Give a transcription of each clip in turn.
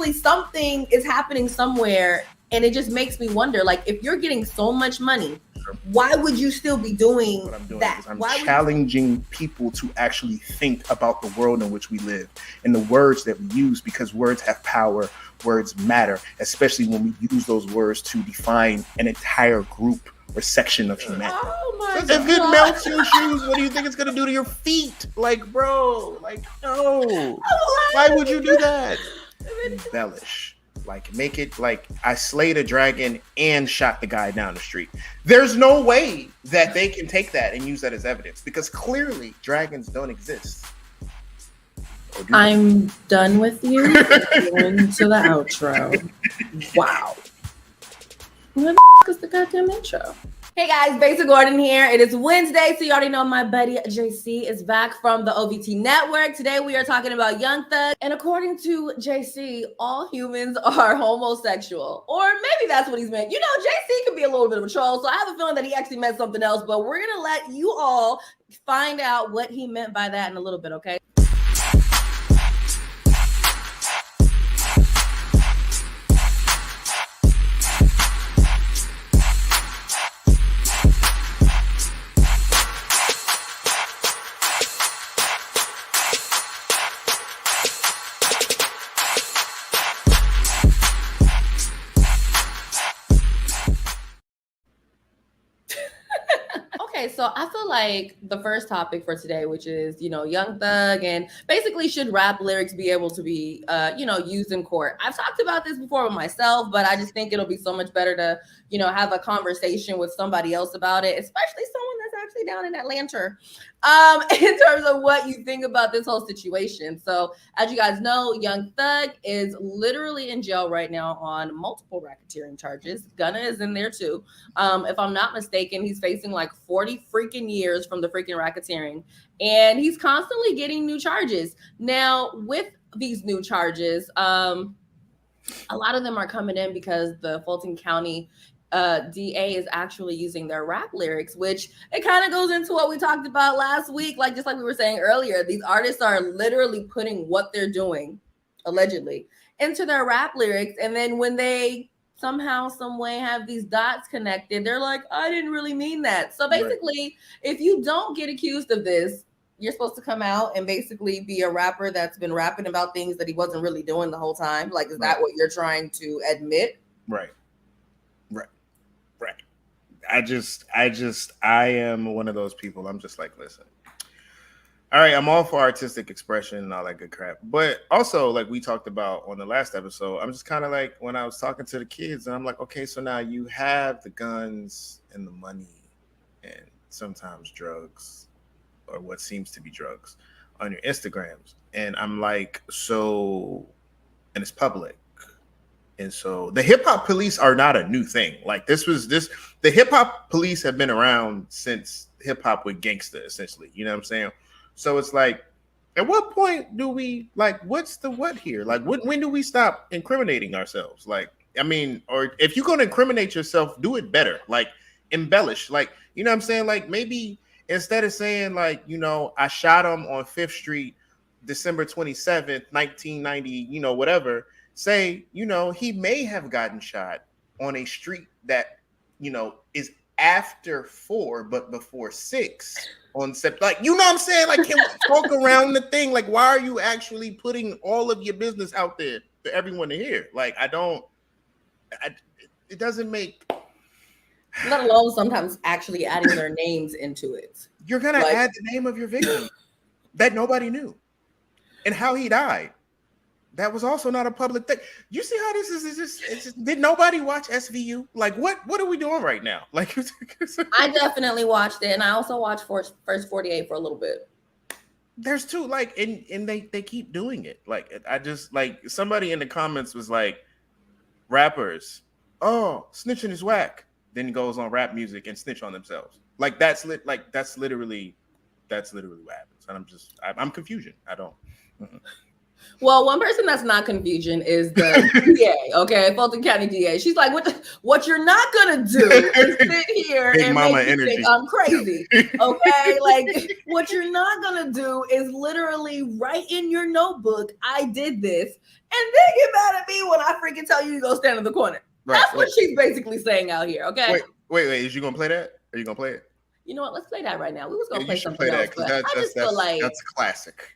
obviously something is happening somewhere, and it just makes me wonder, like, if you're getting so much money, why would you still be doing what I'm doing that? Is I'm challenging people to actually think about the world in which we live and the words that we use, because words have power, words matter, especially when we use those words to define an entire group or section of humanity. Oh my God. If it melts your shoes, what do you think it's gonna do to your feet? Like, bro, like, no. Why would you do that? Embellish. Like, make it like I slayed a dragon and shot the guy down the street. There's no way that they can take that and use that as evidence, because clearly dragons don't exist. I'm done with you. Into the outro. Wow. What the is the goddamn intro? Hey guys, Besa Gordon here. It is Wednesday, so you already know my buddy JC is back from the OVT Network. Today we are talking about Young Thug, and according to JC, all humans are homosexual. Or maybe that's what he's meant. You know, JC can be a little bit of a troll, so I have a feeling that he actually meant something else, but we're gonna let you all find out what he meant by that in a little bit, okay? So I feel like the first topic for today, which is, you know, Young Thug, and basically should rap lyrics be able to be, used in court? I've talked about this before with myself, but I just think it'll be so much better to, you know, have a conversation with somebody else about it, especially someone that's actually down in Atlanta, in terms of what you think about this whole situation. So as you guys know, Young Thug is literally in jail right now on multiple racketeering charges. Gunna is in there too. If I'm not mistaken, he's facing like 40 freaking years from the freaking racketeering, and he's constantly getting new charges. Now, with these new charges, a lot of them are coming in because the Fulton County D.A. is actually using their rap lyrics, which it kind of goes into what we talked about last week. Like, just like we were saying earlier, these artists are literally putting what they're doing, allegedly, into their rap lyrics. And then when they somehow, some way have these dots connected, they're like, I didn't really mean that. So basically, if you don't get accused of this, you're supposed to come out and basically be a rapper that's been rapping about things that he wasn't really doing the whole time. Like, is that what you're trying to admit? Right. I am one of those people. I'm just like, listen, all right, I'm all for artistic expression and all that good crap. But also, like we talked about on the last episode, I'm just kind of like, when I was talking to the kids, and I'm like, okay, so now you have the guns and the money and sometimes drugs, or what seems to be drugs, on your Instagrams. And I'm like, so, and it's public. And so the hip hop police are not a new thing. Like, the hip hop police have been around since hip hop with gangsta, essentially. You know what I'm saying? So it's like, at what point do we, like, what's the what here? Like, when do we stop incriminating ourselves? Like, I mean, or if you're going to incriminate yourself, do it better. Like, embellish. Like, you know what I'm saying? Like, maybe instead of saying, like, you know, I shot him on 5th Street, December 27th, 1990, you know, whatever. Say, you know, he may have gotten shot on a street that, you know, is after 4, but before 6 on September. Like, you know what I'm saying? Like, can we talk around the thing? Like, why are you actually putting all of your business out there for everyone to hear? Like, it doesn't make. Let alone sometimes actually adding their names into it. You're going to add the name of your victim that nobody knew and how he died. That was also not a public thing. You see how this is? It's just, did nobody watch SVU? Like, what are we doing right now? Like, I definitely watched it, and I also watched First 48 for a little bit. There's two, like, and they keep doing it. Like, I just, like, somebody in the comments was like, rappers, oh, snitching is whack. Then goes on rap music and snitch on themselves. Like, that's literally what happens. And I'm confusion. I don't. Well, one person that's not confusion is the DA, okay, Fulton County DA. She's like, what you're not gonna do is sit here Big and mama make me energy. think I'm crazy, okay? Like, what you're not gonna do is literally write in your notebook, I did this, and then get mad at me when I freaking tell you to go stand in the corner. Right, That's what she's basically saying out here, okay? Wait. Is you gonna play that? Are you gonna play it? You know what? Let's play that right now. We was gonna Yeah, play something else, but I just feel like that's classic.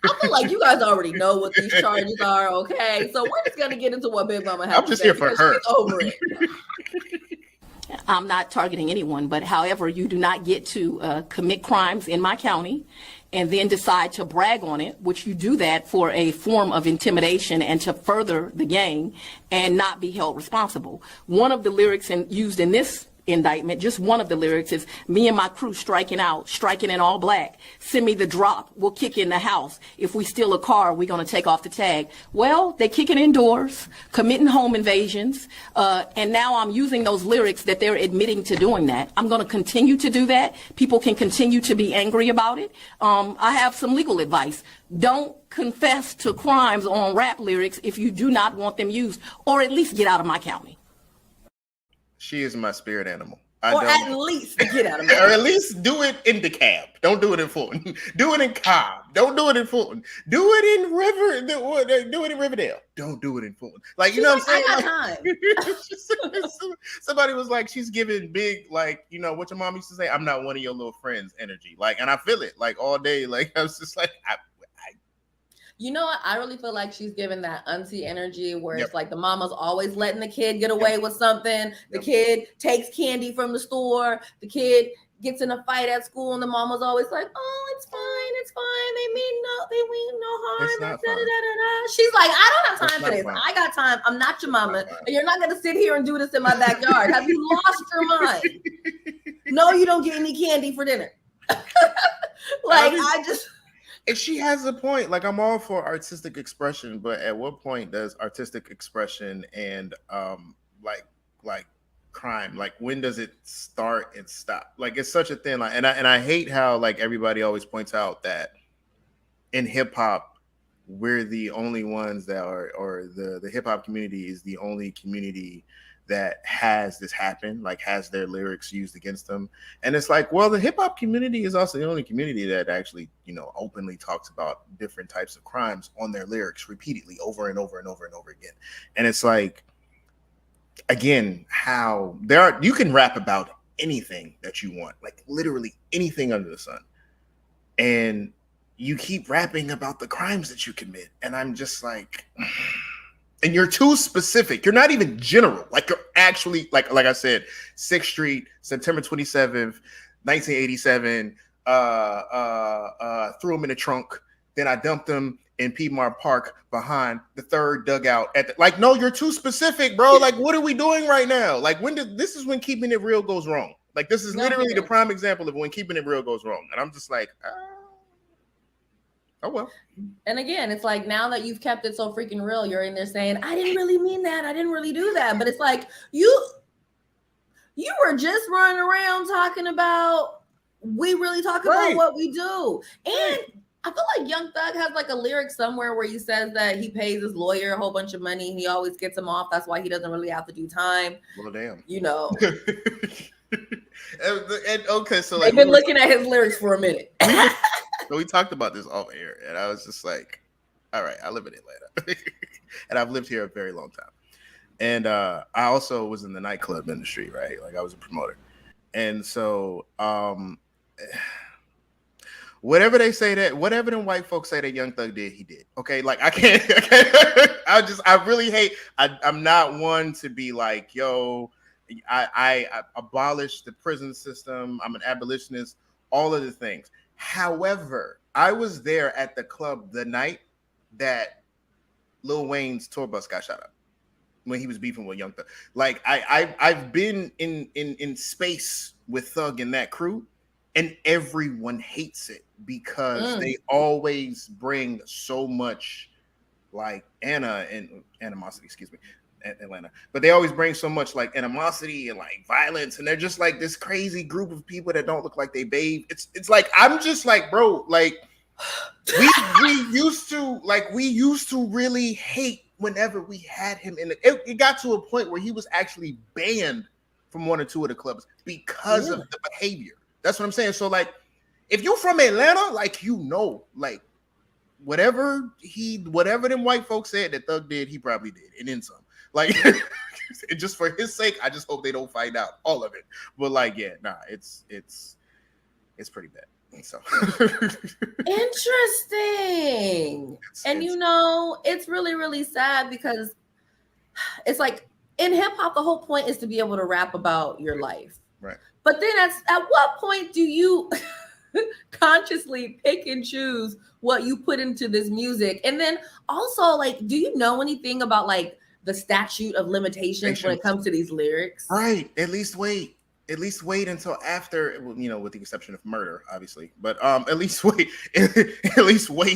I feel like you guys already know what these charges are, okay? So we're just gonna get into what Big Mama has. I'm just here for her. She's over it. I'm not targeting anyone, but however, you do not get to commit crimes in my county and then decide to brag on it, which you do that for a form of intimidation and to further the gang and not be held responsible. One of the lyrics used in this indictment, just one of the lyrics, is me and my crew striking out, striking in all black. Send me the drop, we'll kick in the house. If we steal a car, we're gonna take off the tag. Well, they kicking indoors, committing home invasions, and now I'm using those lyrics that they're admitting to doing that. I'm gonna continue to do that. People can continue to be angry about it. I have some legal advice. Don't confess to crimes on rap lyrics if you do not want them used, or at least get out of my county. She is my spirit animal. Or at least get out of Or at least do it in DeKalb. Don't do it in Fulton. Do it in Cobb. Don't do it in Fulton. Do it in Do it in Riverdale. Don't do it in Fulton. Like, you know what I'm saying? I got time. Somebody was like, she's giving big, like, you know, what your mom used to say, I'm not one of your little friends energy. Like, and I feel it like all day. Like, I was just like, You know what? I really feel like she's giving that auntie energy where it's like the mama's always letting the kid get away with something. The kid takes candy from the store. The kid gets in a fight at school, and the mama's always like, "Oh, it's fine. They mean no harm." She's like, "I don't have time for this. I got time. I'm not your mama, and you're not gonna sit here and do this in my backyard. Have you lost your mind? No, you don't get any candy for dinner." And she has a point. Like, I'm all for artistic expression, but at what point does artistic expression and like crime, like, when does it start and stop? Like, it's such a thin line. And I hate how, like, everybody always points out that in hip hop we're the only ones that are, or the hip hop community is the only community that has this happen, like has their lyrics used against them. And it's like, well, the hip hop community is also the only community that actually, you know, openly talks about different types of crimes on their lyrics repeatedly over and over and over and over again. And it's like, again, how you can rap about anything that you want, like literally anything under the sun. And you keep rapping about the crimes that you commit. And I'm just like, and you're too specific. You're not even general. Like, you're actually, like I said, 6th Street, September 27th, 1987, threw him in the trunk. Then I dumped him in Piedmont Park behind the 3rd dugout. Like, no, you're too specific, bro. Like, what are we doing right now? Like, this is when keeping it real goes wrong. Like, this is literally the prime example of when keeping it real goes wrong. And I'm just like, oh, well. And again, it's like, now that you've kept it so freaking real, you're in there saying, I didn't really mean that. I didn't really do that. But it's like, you were just running around talking about, we really talk about what we do. And I feel like Young Thug has like a lyric somewhere where he says that he pays his lawyer a whole bunch of money. And he always gets him off. That's why he doesn't really have to do time. Well, damn. You know. and okay, so like, they've been looking at his lyrics for a minute. So we talked about this off air, and I was just like, all right, I live in Atlanta. And I've lived here a very long time. And I also was in the nightclub industry, right? Like, I was a promoter. And so whatever them white folks say that Young Thug did, he did. Okay, like, I can't I really hate, I'm not one to be like, yo, I abolished the prison system, I'm an abolitionist, all of the things. However, I was there at the club the night that Lil Wayne's tour bus got shot up, when he was beefing with Young Thug. Like, I've been in space with Thug and that crew, and everyone hates it because they always bring so much, like, animosity, Atlanta, but they always bring so much like animosity and like violence, and they're just like this crazy group of people that don't look like they bathe. It's like, I'm just like, bro, like, we used to really hate whenever we had him in it got to a point where he was actually banned from one or two of the clubs because of the behavior. That's what I'm saying. So like, if you're from Atlanta, like, like whatever them white folks said that Thug did, he probably did, and then some. Like, just for his sake, I just hope they don't find out all of it. But like, yeah, nah, it's pretty bad. So interesting. It's really, really sad because it's like in hip hop, the whole point is to be able to rap about your life. Right. But then at what point do you consciously pick and choose what you put into this music? And then also, like, do you know anything about like the statute of limitations when it comes to these lyrics? Right. At least wait until after, with the exception of murder, obviously, but at least wait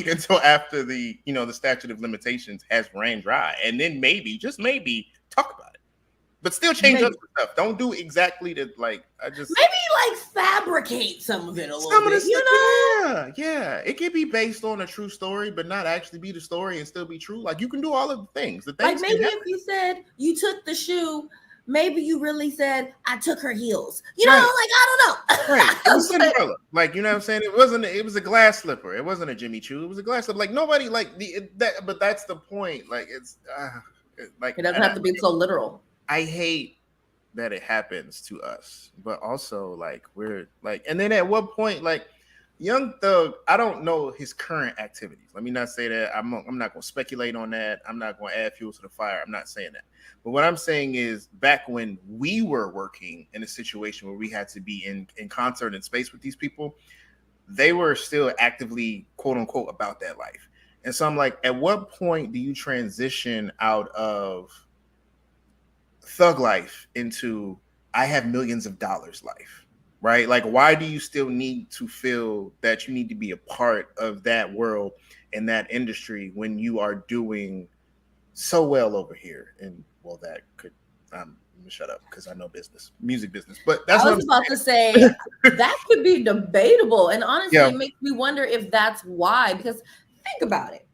until after the statute of limitations has ran dry, and then just maybe talk about it, but still change up stuff. Don't do exactly the maybe fabricate some of it a little bit. Yeah, it could be based on a true story, but not actually be the story and still be true. Like, you can do all of the things. Like, maybe if you said you took the shoe, maybe you really said, I took her heels. I don't know. Right. It was Cinderella. Like, you know what I'm saying? It was a glass slipper. It wasn't a Jimmy Choo. It was a glass slipper. Like, nobody but that's the point. Like, it's like, it doesn't have to be so literal. I hate that it happens to us, but also like, we're like, and then at what point, like, Young Thug, I don't know his current activities. Let me not say that. I'm not going to speculate on that. I'm not going to add fuel to the fire. I'm not saying that. But what I'm saying is, back when we were working in a situation where we had to be in concert and space with these people, they were still actively, quote unquote, about that life. And so I'm like, at what point do you transition out of thug life into I have millions of dollars life? Right? Like, why do you still need to feel that you need to be a part of that world and that industry when you are doing so well over here? And well, that could, let me shut up because I know music business. But that's I was about to say that could be debatable. And honestly, it makes me wonder if that's why. Because think about it.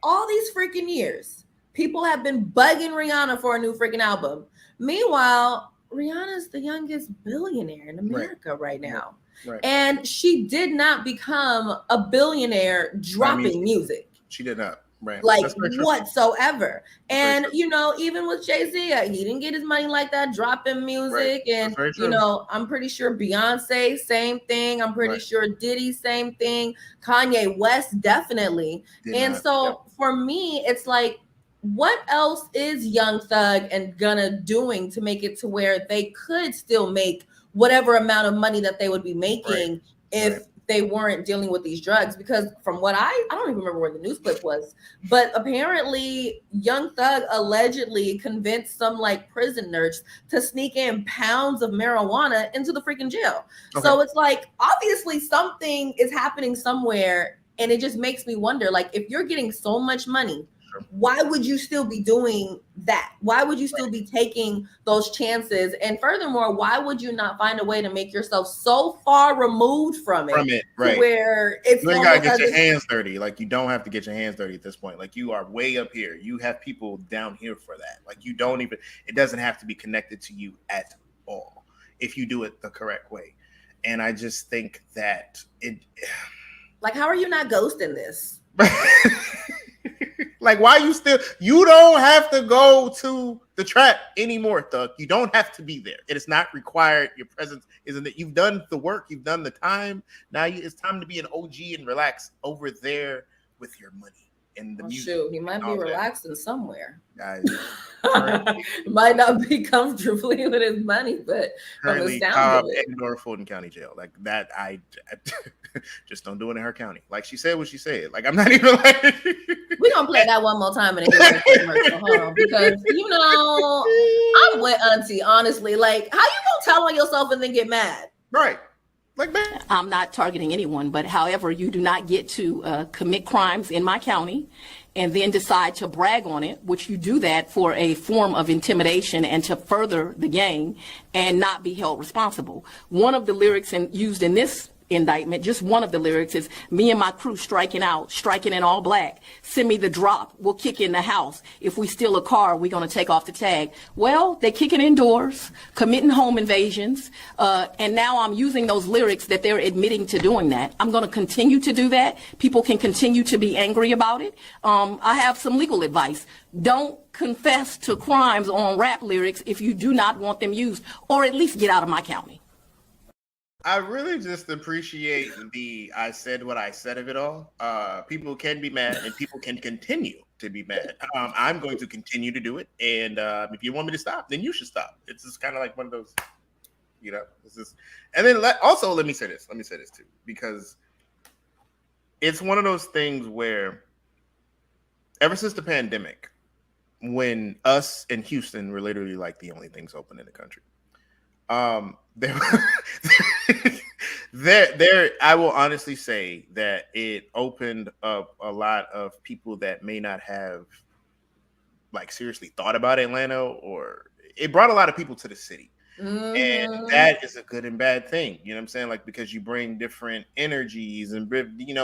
All these freaking years, people have been bugging Rihanna for a new freaking album. Meanwhile, Rihanna's the youngest billionaire in America right now. Right. And she did not become a billionaire dropping music. She did not. Right. Like, whatsoever. And, even with Jay-Z, he didn't get his money like that dropping music. Right. And, I'm pretty sure Beyonce, same thing. I'm pretty sure Diddy, same thing. Kanye West, definitely. For me, it's like, what else is Young Thug and Gunna doing to make it to where they could still make whatever amount of money that they would be making if they weren't dealing with these drugs? Because from what I don't even remember where the news clip was, but apparently Young Thug allegedly convinced some like prison nurse to sneak in pounds of marijuana into the freaking jail. Okay. So it's like, obviously something is happening somewhere, and it just makes me wonder, like, if you're getting so much money, why would you still be doing that? Why would you still be taking those chances? And furthermore, why would you not find a way to make yourself so far removed from it right, where it's you ain't gotta get your hands dirty? Like, you don't have to get your hands dirty at this point. Like, you are way up here. You have people down here for that. Like, it doesn't have to be connected to you at all if you do it the correct way. And I just think that like, how are you not ghosting this? Like, why you don't have to go to the trap anymore, Thug. You don't have to be there. It is not required. Your presence isn't it. You've done the work. You've done the time. Now it's time to be an OG and relax over there with your money and the music. Shoot, he might be relaxing somewhere. Might not be comfortably with his money, but currently Cobb and/or Fulton County Jail. Like that, I just don't do it in her county. Like, she said what she said. Like, I'm not even like. We're gonna play that one more time and then get commercial. Hold on, because I'm with Auntie. Honestly, like, how you gonna tell on yourself and then get mad? Right. Like, man. I'm not targeting anyone, but however, you do not get to commit crimes in my county and then decide to brag on it, which you do that for a form of intimidation and to further the gang and not be held responsible. One of the lyrics used in this indictment. Just one of the lyrics is, me and my crew striking out, striking in all black. Send me the drop. We'll kick in the house. If we steal a car, we're going to take off the tag. Well, they're kicking indoors, committing home invasions. And now I'm using those lyrics that they're admitting to doing that. I'm going to continue to do that. People can continue to be angry about it. I have some legal advice. Don't confess to crimes on rap lyrics if you do not want them used, or at least get out of my county. I really just appreciate the I said what I said of it all. People can be mad and people can continue to be mad. I'm going to continue to do it. And if you want me to stop, then you should stop. It's just kind of like one of those, it's just, and then also let me say this too, because it's one of those things where ever since the pandemic, when us in Houston were literally like the only things open in the country, there I will honestly say that it opened up a lot of people that may not have like seriously thought about Atlanta, or it brought a lot of people to the city. And that is a good and bad thing, you know what I'm saying? Like, because you bring different energies and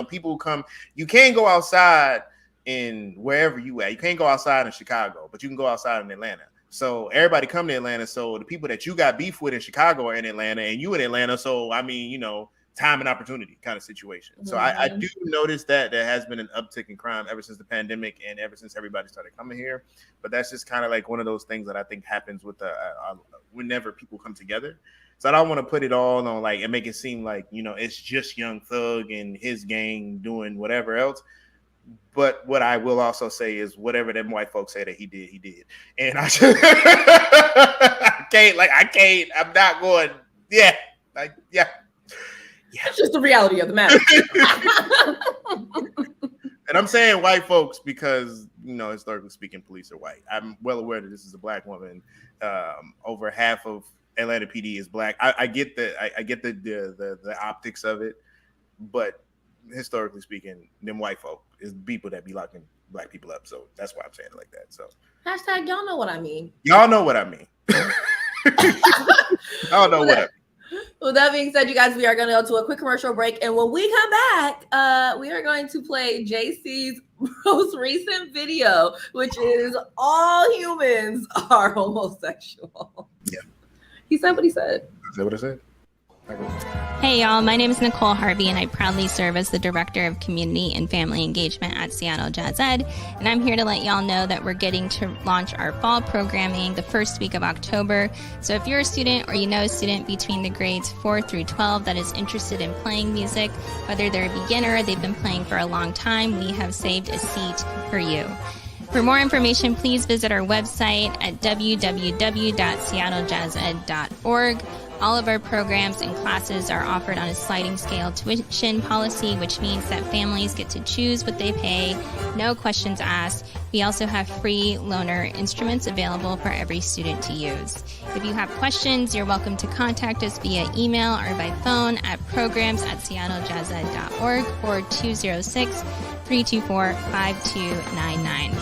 people come, you can't go outside in wherever you at. You can't go outside in Chicago, but you can go outside in Atlanta. So everybody come to Atlanta. So the people that you got beef with in Chicago are in Atlanta, and you in Atlanta. So I mean, time and opportunity kind of situation. So I do notice that there has been an uptick in crime ever since the pandemic and ever since everybody started coming here. But that's just kind of like one of those things that I think happens with whenever people come together. So I don't want to put it all on like and make it seem like it's just Young Thug and his gang doing whatever else. But what I will also say is whatever them white folks say that he did. And I can't, I'm not going, yeah. It's just the reality of the matter. And I'm saying white folks because, historically speaking, police are white. I'm well aware that this is a black woman. Over half of Atlanta PD is black. I get the optics of it, but historically speaking, them white folk is people that be locking black people up. So that's why I'm saying it like that. So hashtag y'all know what I mean. Y'all know what I mean. Y'all know what I mean. Well, that being said, you guys, we are going to go to a quick commercial break. And when we come back, we are going to play JC's most recent video, which is all humans are homosexual. Yeah. He said what he said. Is that what I said? Hey y'all, my name is Nicole Harvey and I proudly serve as the Director of Community and Family Engagement at Seattle Jazz Ed, and I'm here to let y'all know that we're getting to launch our fall programming the first week of October. So if you're a student or you know a student between the grades 4 through 12 that is interested in playing music, whether they're a beginner or they've been playing for a long time, we have saved a seat for you. For more information, please visit our website at www.seattlejazzed.org. All of our programs and classes are offered on a sliding scale tuition policy, which means that families get to choose what they pay, no questions asked. We also have free loaner instruments available for every student to use. If you have questions, you're welcome to contact us via email or by phone at programs@seattlejazzed.org or 206-324-5299.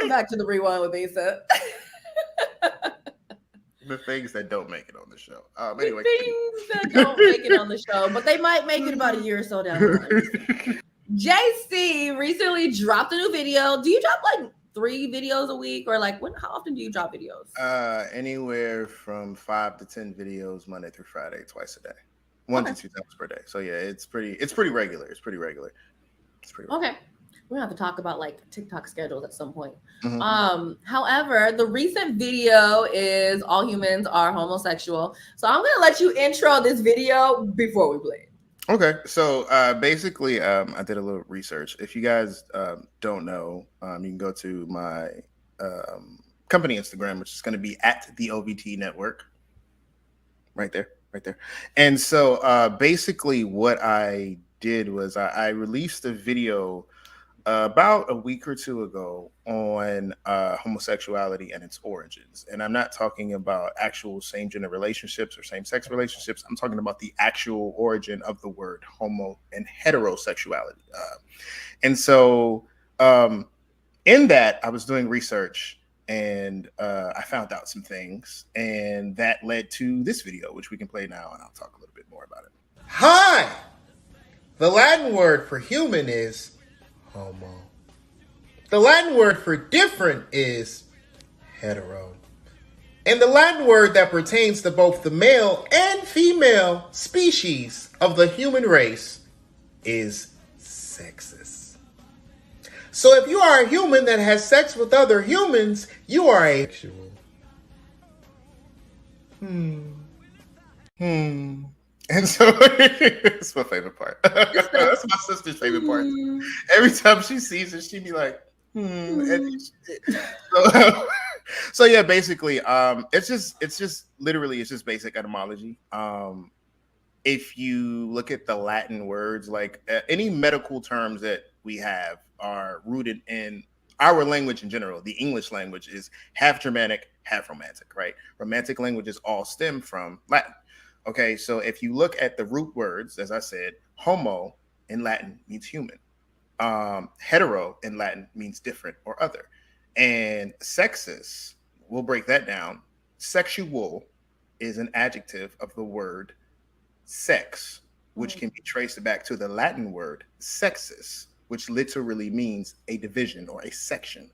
Back to the Rewind with Besa. The things that don't make it on the show. Anyway, things that don't make it on the show, but they might make it about a year or so down the line. JC recently dropped a new video. Do you drop like 3 videos a week, or like how often do you drop videos? Anywhere from 5 to 10 videos Monday through Friday, twice a day, 1 to 2 times per day. So yeah, it's pretty regular. Okay. We're gonna have to talk about like TikTok schedules at some point. Mm-hmm. However, the recent video is all humans are homosexual. So I'm gonna let you intro this video before we play it. Okay, so basically, I did a little research. If you guys don't know, you can go to my company Instagram, which is going to be at the OVT Network. Right there. And so basically what I did was I released a video about a week or two ago on homosexuality and its origins. And I'm not talking about actual same-gender relationships or same-sex relationships. I'm talking about the actual origin of the word homo and heterosexuality. And so in that, I was doing research and I found out some things, and that led to this video, which we can play now, and I'll talk a little bit more about it. Hi! The Latin word for human is homo. The Latin word for different is hetero. And the Latin word that pertains to both the male and female species of the human race is sexist. So if you are a human that has sex with other humans, you are asexual. And so it's my favorite part. That's my sister's favorite part. Every time she sees it, she be like, So yeah, basically, it's just literally basic etymology. If you look at the Latin words, like any medical terms that we have are rooted in our language in general. The English language is half Germanic, half Romantic, right? Romantic languages all stem from Latin. Okay, so if you look at the root words, as I said, homo in Latin means human. Hetero in Latin means different or other. And sexist, we'll break that down. Sexual is an adjective of the word sex, which can be traced back to the Latin word sexus, which literally means a division or a section,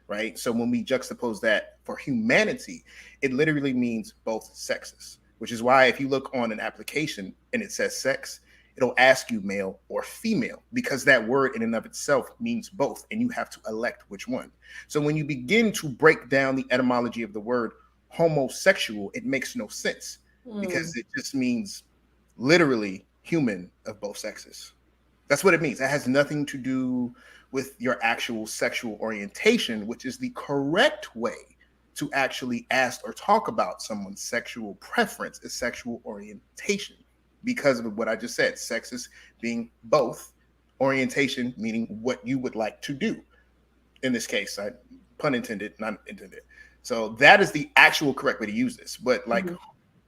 right? So when we juxtapose that for humanity, it literally means both sexes, which is why if you look on an application and it says sex, it'll ask you male or female, because that word in and of itself means both, and you have to elect which one. So when you begin to break down the etymology of the word homosexual, it makes no sense because it just means literally human of both sexes. That's what it means. That has nothing to do with your actual sexual orientation, which is the correct way to actually ask or talk about someone's sexual preference, is sexual orientation. Because of what I just said, sexist being both, orientation meaning what you would like to do. In this case, pun intended, not intended. So that is the actual correct way to use this. But like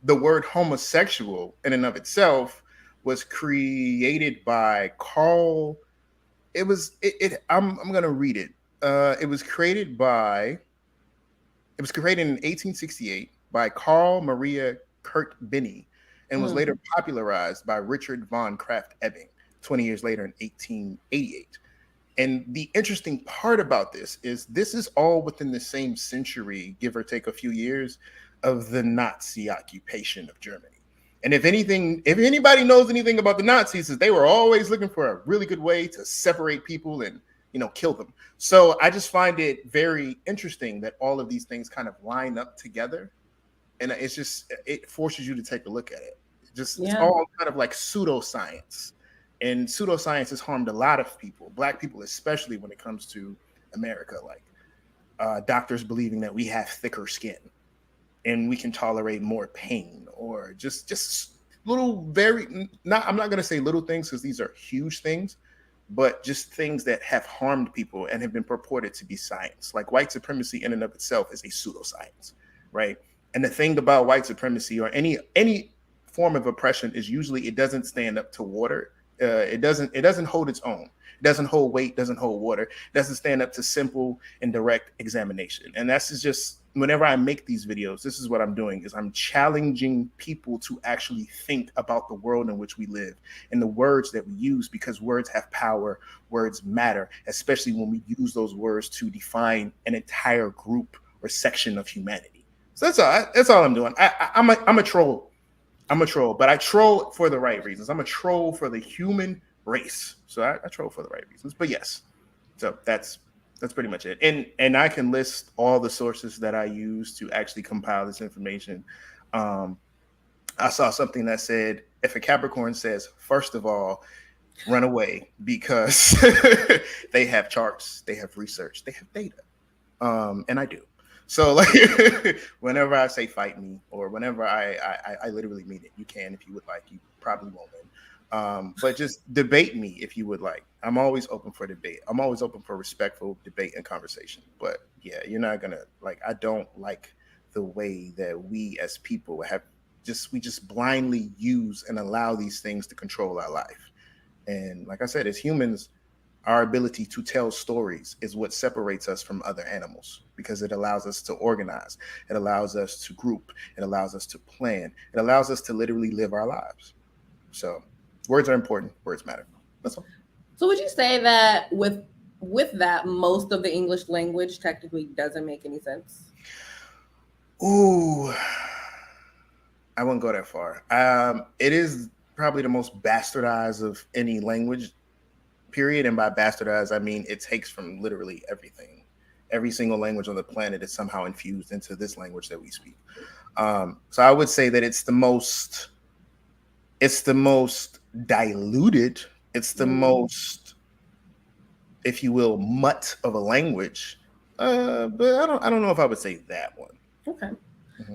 the word homosexual in and of itself was created by Carl. I'm going to read it. It was created in 1868 by Carl Maria Kurt Benny, and was later popularized by Richard von Krafft-Ebing 20 years later in 1888. And the interesting part about this is all within the same century, give or take a few years, of the Nazi occupation of Germany. And if anybody knows anything about the Nazis, is they were always looking for a really good way to separate people and, kill them. So I just find it very interesting that all of these things kind of line up together. And it forces you to take a look at it. It's all kind of like pseudoscience. And pseudoscience has harmed a lot of people, Black people, especially when it comes to America, like doctors believing that we have thicker skin and we can tolerate more pain, or just little I'm not going to say little things because these are huge things, but just things that have harmed people and have been purported to be science. Like white supremacy in and of itself is a pseudoscience, right? And the thing about white supremacy or any form of oppression is usually it doesn't stand up to water. It doesn't hold its own. It doesn't hold weight, doesn't hold water. It doesn't stand up to simple and direct examination. And that's just whenever I make these videos, this is what I'm doing, is I'm challenging people to actually think about the world in which we live and the words that we use, because words have power, words matter, especially when we use those words to define an entire group or section of humanity. So that's all I'm doing. I'm a troll. But I troll for the right reasons. I'm a troll for the human race. So I troll for the right reasons. But yes, so that's pretty much it. And I can list all the sources that I use to actually compile this information. I saw something that said, if a Capricorn says, first of all, run away, because they have charts, they have research, they have data. And I do. So like whenever I say fight me, or whenever I literally mean it, you can if you would like. You probably won't win. But just debate me if you would like. I'm always open for debate. I'm always open for respectful debate and conversation. But yeah, you're not gonna I don't like the way that we as people we just blindly use and allow these things to control our life. And like I said, as humans, Our ability to tell stories is what separates us from other animals, because it allows us to organize. It allows us to group. It allows us to plan. It allows us to literally live our lives. So words are important. Words matter. That's all. So would you say that with that, most of the English language technically doesn't make any sense? Ooh, I wouldn't go that far. It is probably the most bastardized of any language, period. And by bastardized, I mean it takes from literally everything. Every single language on the planet is somehow infused into this language that we speak. So I would say that it's the most diluted. It's the most, if you will, mutt of a language. But I don't know if I would say that one. Okay. Mm-hmm.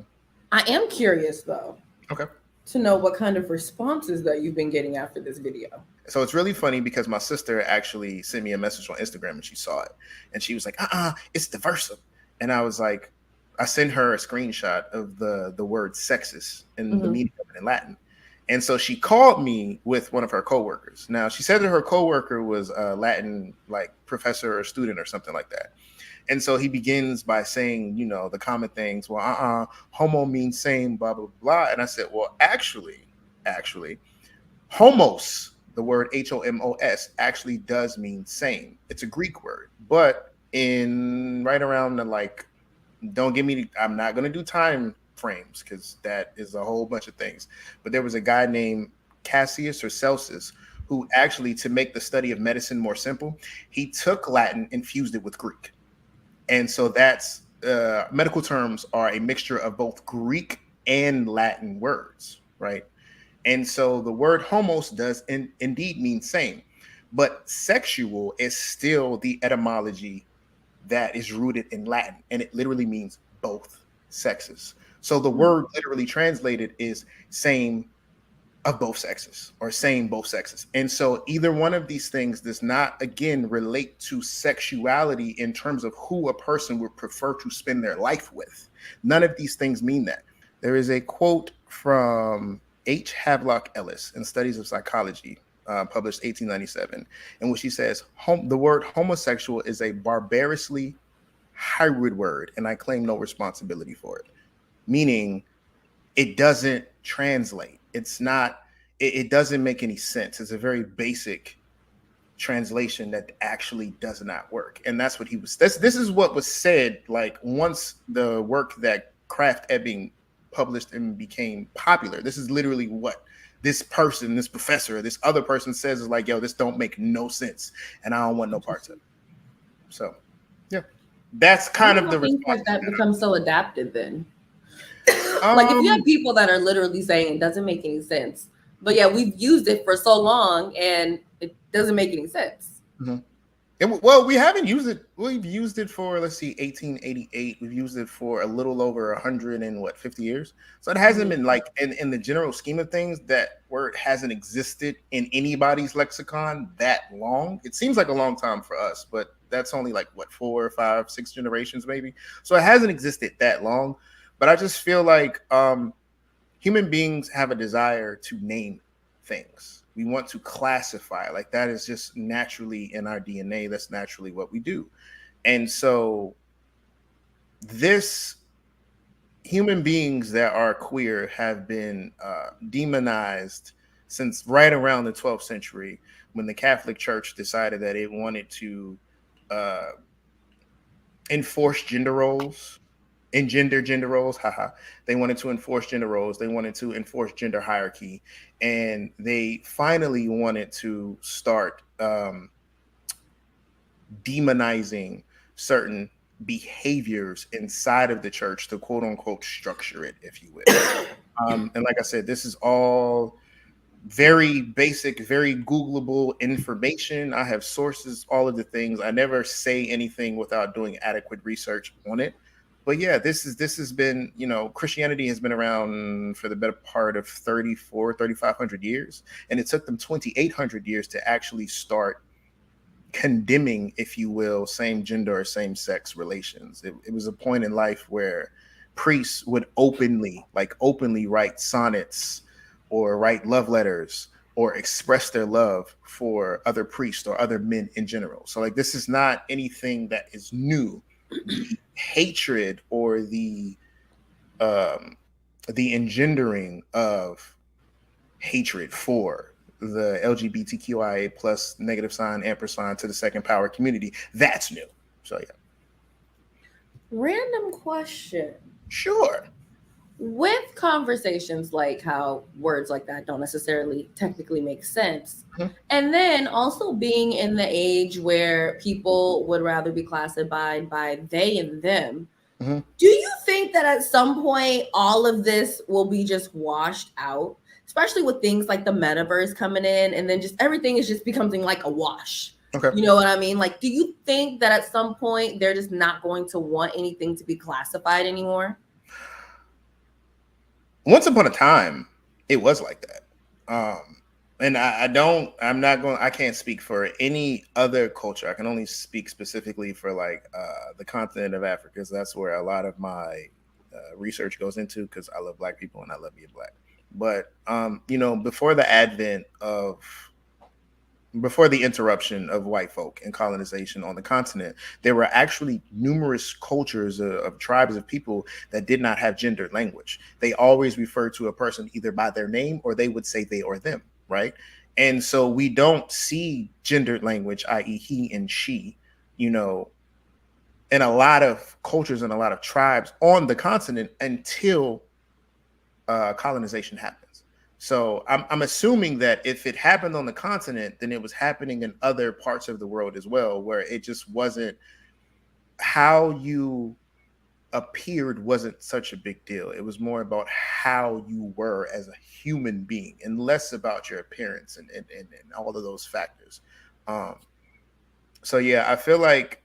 I am curious though. Okay. To know what kind of responses that you've been getting after this video. So it's really funny because my sister actually sent me a message on Instagram and she saw it and she was like, it's diverse. And I was like, I sent her a screenshot of the word sexist and the meaning of it in Latin. And so she called me with one of her coworkers. Now she said that her coworker was a Latin like professor or student or something like that. And so he begins by saying, you know, the common things. Well, homo means same, blah, blah, blah. And I said, well, actually, homos, the word HOMOS, actually does mean same. It's a Greek word. But in right around the like, don't give me, I'm not going to do time frames because that is a whole bunch of things. But there was a guy named Cassius or Celsus who actually, to make the study of medicine more simple, he took Latin and fused it with Greek. And so that's medical terms are a mixture of both Greek and Latin words, right? And so the word homos does indeed mean same, but sexual is still the etymology that is rooted in Latin, and it literally means both sexes. So the word literally translated is same of both sexes or same both sexes. And so either one of these things does not, again, relate to sexuality in terms of who a person would prefer to spend their life with. None of these things mean that. There is a quote from H. Havelock Ellis in Studies of Psychology, published 1897, in which he says, the word homosexual is a barbarously hybrid word, and I claim no responsibility for it. Meaning it doesn't translate. It's not, it doesn't make any sense. It's a very basic translation that actually does not work. And that's what he was, this is what was said, like once the work that Kraft Ebing published and became popular. This is literally what this person, this professor, this other person says is like, yo, this don't make no sense. And I don't want no parts of it. So, yeah, that's kind of the response. That becomes so adapted then. Like if you have people that are literally saying it doesn't make any sense, but yeah, we've used it for so long and it doesn't make any sense. Well, we haven't used it. We've used it for, let's see, 1888. We've used it for a little over 150 years. So it hasn't been like in the general scheme of things, that word hasn't existed in anybody's lexicon that long. It seems like a long time for us, but that's only like what, 4, 5, 6 generations maybe. So it hasn't existed that long. But I just feel like human beings have a desire to name things. We want to classify, like that is just naturally in our DNA. That's naturally what we do. And so this human beings that are queer have been demonized since right around the 12th century, when the Catholic Church decided that it wanted to enforce gender roles. Gender roles, They wanted to enforce gender roles. They wanted to enforce gender hierarchy, and they finally wanted to start demonizing certain behaviors inside of the church to quote unquote structure it, if you will. And like I said, this is all very basic, very Googleable information. I have sources, all of the things. I never say anything without doing adequate research on it. But yeah, this has been, you know, Christianity has been around for the better part of 3,500 years. And it took them 2,800 years to actually start condemning, if you will, same gender or same sex relations. It was a point in life where priests would openly write sonnets or write love letters or express their love for other priests or other men in general. So like this is not anything that is new. The hatred or the engendering of hatred for the LGBTQIA plus negative sign ampersand to the second power community, that's new. So yeah. Random question. Sure. With conversations like how words like that don't necessarily technically make sense, and then also being in the age where people would rather be classified by they and them, do you think that at some point all of this will be just washed out, especially with things like the metaverse coming in, and then just everything is just becoming like a wash? Okay. You know what I mean? Like, do you think that at some point they're just not going to want anything to be classified anymore? Once upon a time, it was like that. And I can't speak for any other culture. I can only speak specifically for like the continent of Africa, because that's where a lot of my research goes into, because I love Black people and I love being Black. But, before the interruption of white folk and colonization on the continent, there were actually numerous cultures of tribes of people that did not have gendered language. They always referred to a person either by their name, or they would say they or them, right? And so we don't see gendered language, i.e. he and she, in a lot of cultures and a lot of tribes on the continent until colonization happened. So I'm assuming that if it happened on the continent, then it was happening in other parts of the world as well, where it just wasn't, how you appeared wasn't such a big deal. It was more about how you were as a human being and less about your appearance and all of those factors. So yeah, I feel like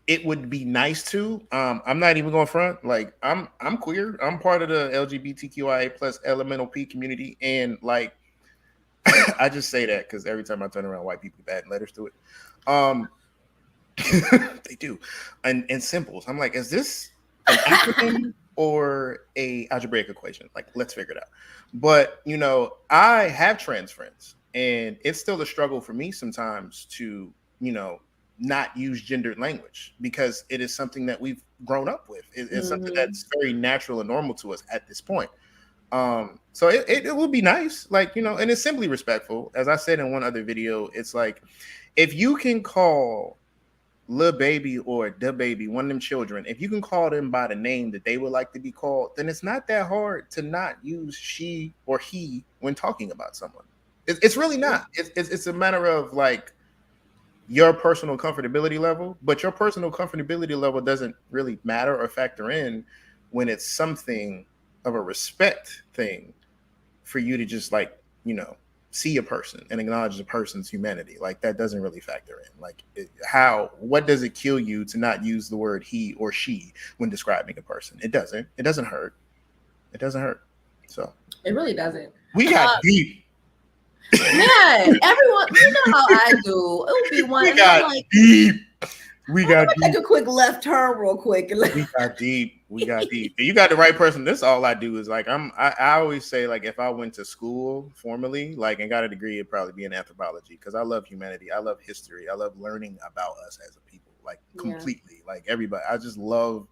it would be nice to. I'm not even going front. Like I'm queer. I'm part of the LGBTQIA plus elemental P community, and like I just say that because every time I turn around, white people add letters to it. They do, and symbols. I'm like, is this an acronym or a algebraic equation? Like, let's figure it out. But I have trans friends, and it's still a struggle for me sometimes to not use gendered language, because it is something that we've grown up with. It's something that's very natural and normal to us at this point. So it would be nice, like, and it's simply respectful. As I said in one other video, it's like, if you can call Lil Baby or Da Baby, one of them children, if you can call them by the name that they would like to be called, then it's not that hard to not use she or he when talking about someone. It's really not. It's a matter of like your personal comfortability level, but your personal comfortability level doesn't really matter or factor in when it's something of a respect thing for you to just like, see a person and acknowledge a person's humanity. Like that doesn't really factor in. Like what does it kill you to not use the word he or she when describing a person? It doesn't hurt. It doesn't hurt. So it really doesn't. We got deep. Man, everyone, you know how I do. It would be one. We got deep. We got deep. Take a quick left turn real quick. We got deep. We got deep. You got the right person. This all I do is like I always say, like, if I went to school formally, like, and got a degree, it'd probably be in anthropology, because I love humanity. I love history. I love learning about us as a people, like completely. Like everybody. I just love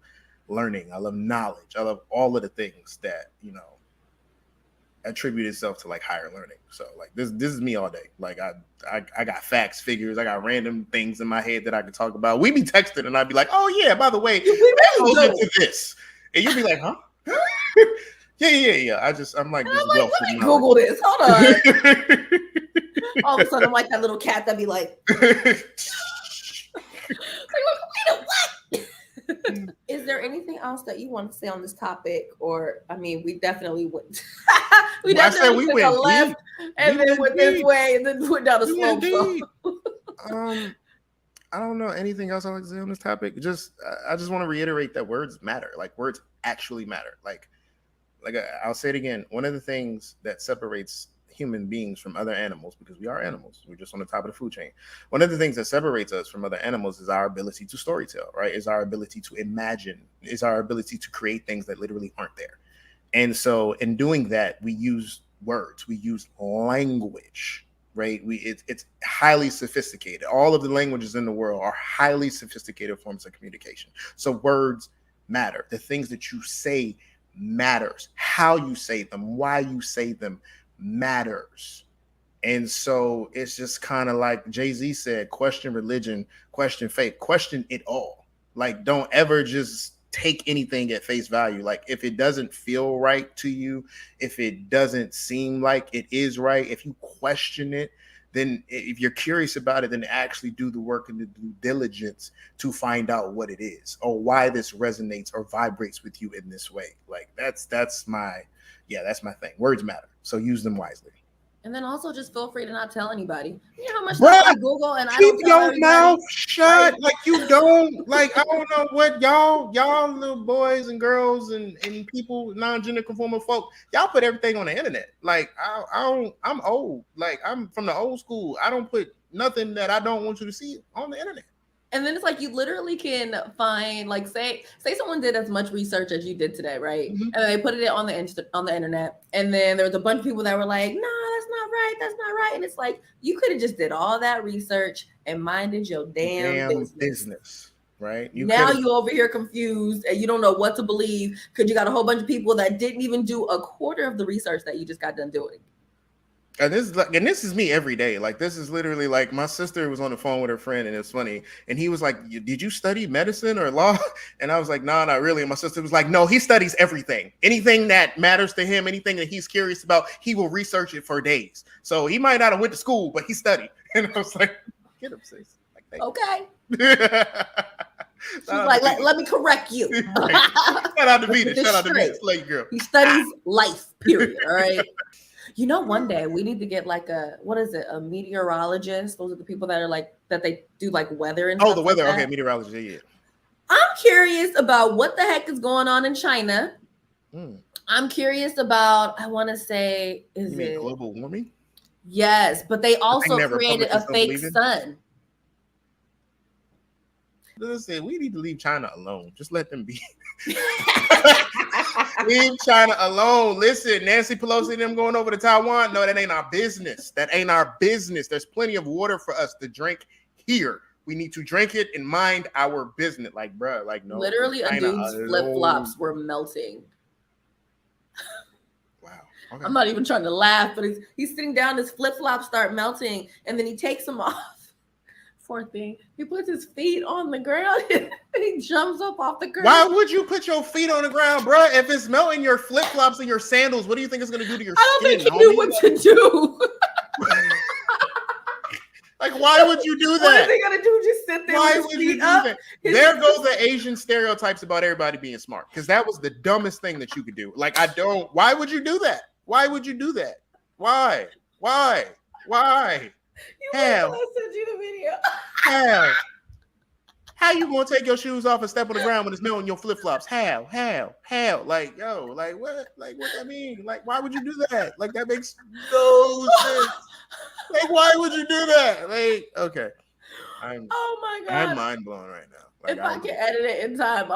learning. I love knowledge. I love all of the things that, attribute itself to like higher learning. So like this is me all day. Like I got facts, figures, I got random things in my head that I can talk about. We be texting and I'd be like, oh yeah, by the way, that goes into this. And you'd be like, huh? Yeah. I'm like, this let me Google this. Hold on. All of a sudden I'm like that little cat that'd be like, Is there anything else that you want to say on this topic? Or we definitely went. we definitely took a left and then went this way and then went down the slope. So. I don't know anything else I'd like to say on this topic. I just want to reiterate that words matter. Like words actually matter. Like I'll say it again. One of the things that separates human beings from other animals, because we are animals, we're just on the top of the food chain. One of the things that separates us from other animals is our ability to storytell, right? Is our ability to imagine, is our ability to create things that literally aren't there. And so in doing that, we use words. We use language, right? It's highly sophisticated. All of the languages in the world are highly sophisticated forms of communication. So words matter. The things that you say matters. How you say them, why you say them matters. And so it's just kind of like Jay-Z said, question religion, question faith, question it all. Like, don't ever just take anything at face value. Like, if it doesn't feel right to you, if it doesn't seem like it is right, if you question it, then if you're curious about it, then actually do the work and the due diligence to find out what it is or why this resonates or vibrates with you in this way. Like, that's my thing. Words matter. So use them wisely. And then also just feel free to not tell anybody. You know how much Bruh, stuff I Google and I don't keep tell your everybody? mouth shut. Like, you don't, like, I don't know what y'all little boys and girls and people, non-gender conforming folk, y'all put everything on the internet. Like, I'm old. Like, I'm from the old school. I don't put nothing that I don't want you to see on the internet. And then it's like you literally can find, like, say someone did as much research as you did today, right? Mm-hmm. And they put it on the internet, and then there was a bunch of people that were like, "No, that's not right. That's not right." And it's like you could have just did all that research and minded your damn business. Right? You over here confused and you don't know what to believe because you got a whole bunch of people that didn't even do a quarter of the research that you just got done doing. And this is me every day. Like, this is literally like my sister was on the phone with her friend, and it's funny. And he was like, "Did you study medicine or law?" And I was like, "No, not really." And my sister was like, "No, he studies everything. Anything that matters to him, anything that he's curious about, he will research it for days. So he might not have went to school, but he studied." And I was like, "Get him, sis." Like, okay. She's like, let me correct you. Right. Shout out to Vita. Shout out to Vita. Slate girl. He studies life, period. All right. You know, one day we need to get like a meteorologist. Those are the people that are like, that they do like weather and stuff. Oh, the weather. Like okay, meteorologist. Yeah. I'm curious about what the heck is going on in China. I'm curious about, I want to say, is it global warming? Yes, but they also created a fake sun. Listen, we need to leave China alone. Just let them be. Leave China alone. Listen, Nancy Pelosi and them going over to Taiwan. No, that ain't our business. That ain't our business. There's plenty of water for us to drink here. We need to drink it and mind our business. Like, bruh, like, no. Literally, a dude's flip-flops were melting. Wow. Okay. I'm not even trying to laugh, but he's sitting down, his flip-flops start melting, and then he takes them off. Poor thing. He puts his feet on the ground and he jumps up off the ground. Why would you put your feet on the ground, bro? If it's melting your flip-flops and your sandals, what do you think it's going to do to your skin? I don't think he knew what to do. Like, why would you do that? What is he going to do? Just sit there why with would his you feet do up? That? There goes the Asian stereotypes about everybody being smart, because that was the dumbest thing that you could do. Like, why would you do that? Why would you do that? Why? Hell. I sent you the video. Hell. How you gonna take your shoes off and step on the ground when it's melting your flip-flops? How? Like, yo, like what? Like, what that mean? Like, why would you do that? Like, that makes no sense. Like, why would you do that? Like, okay. Oh my God. I'm mind blown right now. Like, if I can edit it in time,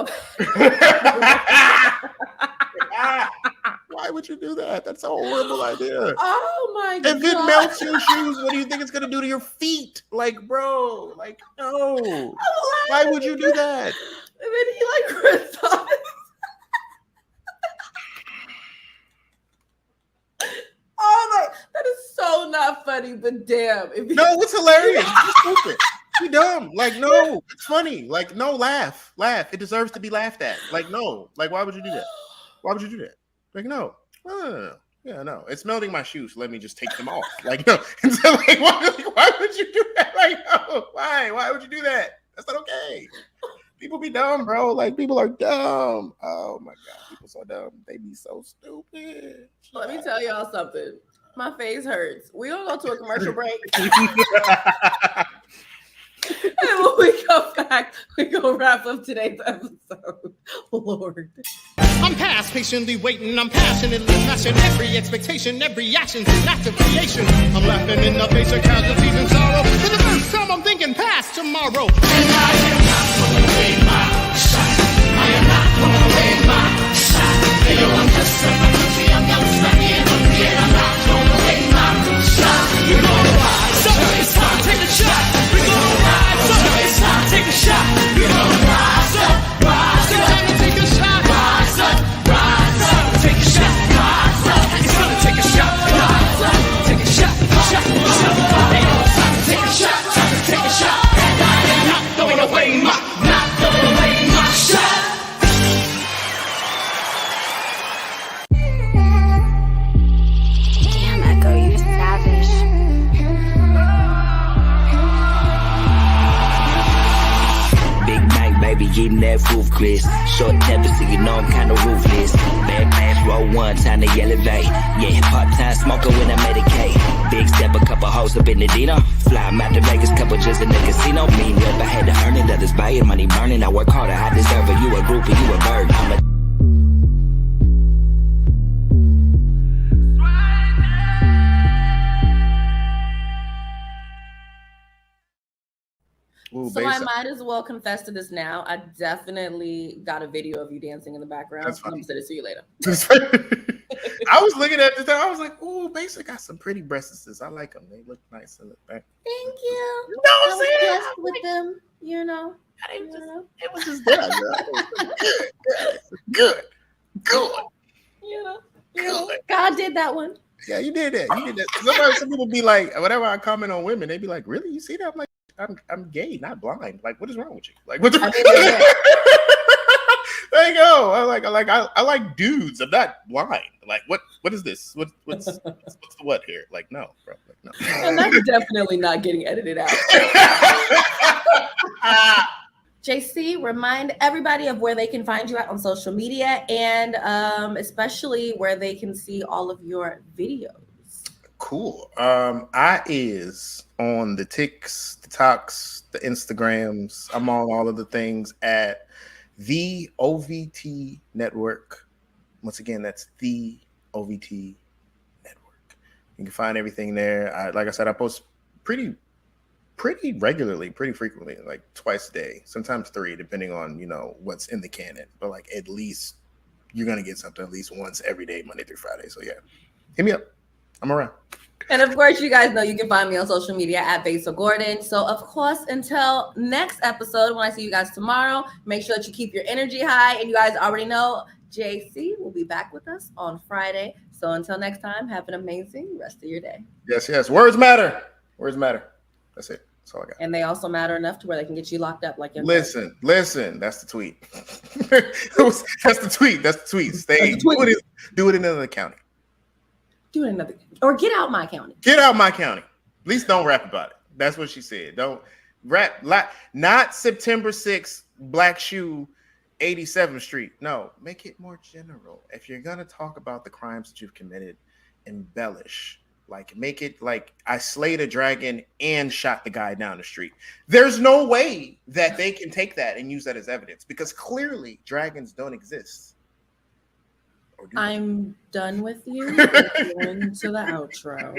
why would you do that? That's a horrible idea. Oh my God. If it melts your shoes, what do you think it's gonna do to your feet? Like, bro, like, no. Why would you do that? And then he like rips off his... Oh my, that is so not funny, but damn. No, it's hilarious. You're stupid. You're dumb. Like, no, it's funny. Like, no, laugh. It deserves to be laughed at. Like, no. Like, why would you do that? Why would you do that? Like, no. Yeah, no. It's melting my shoes. So let me just take them off. Like, no. And so, like, why would you do that? Like, no. Why would you do that? That's not okay. People be dumb, bro. Like, people are dumb. Oh my God, people so dumb. They be so stupid. Let me tell y'all something. My face hurts. We gonna go to a commercial break. And when we come back, we gonna wrap up today's episode. Lord. I'm past patiently waiting, I'm passionately mashing every expectation, every action's an act of creation. I'm laughing in the face of casualties and sorrow. For the first time I'm thinking past tomorrow. And I am not gonna away my shot. I am not gonna away my shot. Hey, yo, I'm just a I'm not stuck in, I'm not baby, eating that roof, Chris. Short temper, so you know I'm kinda ruthless. Bad pass, roll one, time to elevate. Yeah, part-time smoker when I medicate. Big step, a couple hoes up in the Dino. Fly 'em out to Vegas, couple just in the casino. Mean rep, I had to earn it, others buy it, money burning. I work harder, I deserve it. You a groupie, you a bird. I'm a Ooh, So I Besa. might as well confess to this now. I definitely got a video of you dancing in the background. That's I'm funny. gonna send it to you later. I was looking at this. I was like, "Ooh, Besa got some pretty breasts. I like them. They look nice in the back." Thank you. You know I what I'm was saying? blessed with them, you know. It was just good. You know. God did that one. Yeah, you did that. You did that. Some people be like, whenever I comment on women, they be like, "Really? You see that?" I'm like, I'm gay, not blind. Like, what is wrong with you? Like, what the? There you go. I like dudes. I'm not blind. Like, what is this? What's the what here? Like, no, bro. Like, no. And that's definitely not getting edited out. JC, remind everybody of where they can find you at on social media, and especially where they can see all of your videos. Cool. I is on the TikToks, the Instagrams. I'm on all of the things at the OVT Network. Once again, that's the OVT Network. You can find everything there. Like I said, I post pretty regularly, pretty frequently, like twice a day, sometimes 3, depending on what's in the canon. But like at least you're gonna get something at least once every day, Monday through Friday. So yeah, hit me up. I'm around. And of course, you guys know you can find me on social media at Besa Gordon. So of course, until next episode, when I see you guys tomorrow, make sure that you keep your energy high. And you guys already know JC will be back with us on Friday. So until next time, have an amazing rest of your day. Yes. Words matter. Words matter. That's it. That's all I got. And they also matter enough to where they can get you locked up like your Listen. That's the tweet. That's the tweet. Stay. Do it in another county. Do it another, or get out my county. Get out my county. At least don't rap about it. That's what she said. Don't rap. Not September 6th, Black Shoe, 87th Street. No, make it more general. If you're gonna talk about the crimes that you've committed, embellish. Like, make it like I slayed a dragon and shot the guy down the street. There's no way that they can take that and use that as evidence, because clearly dragons don't exist. I'm done with you. Going to the outro.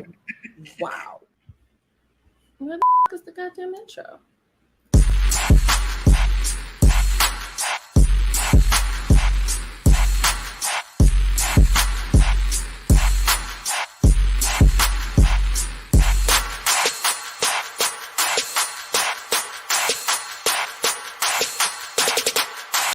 Wow. Where the is the goddamn intro?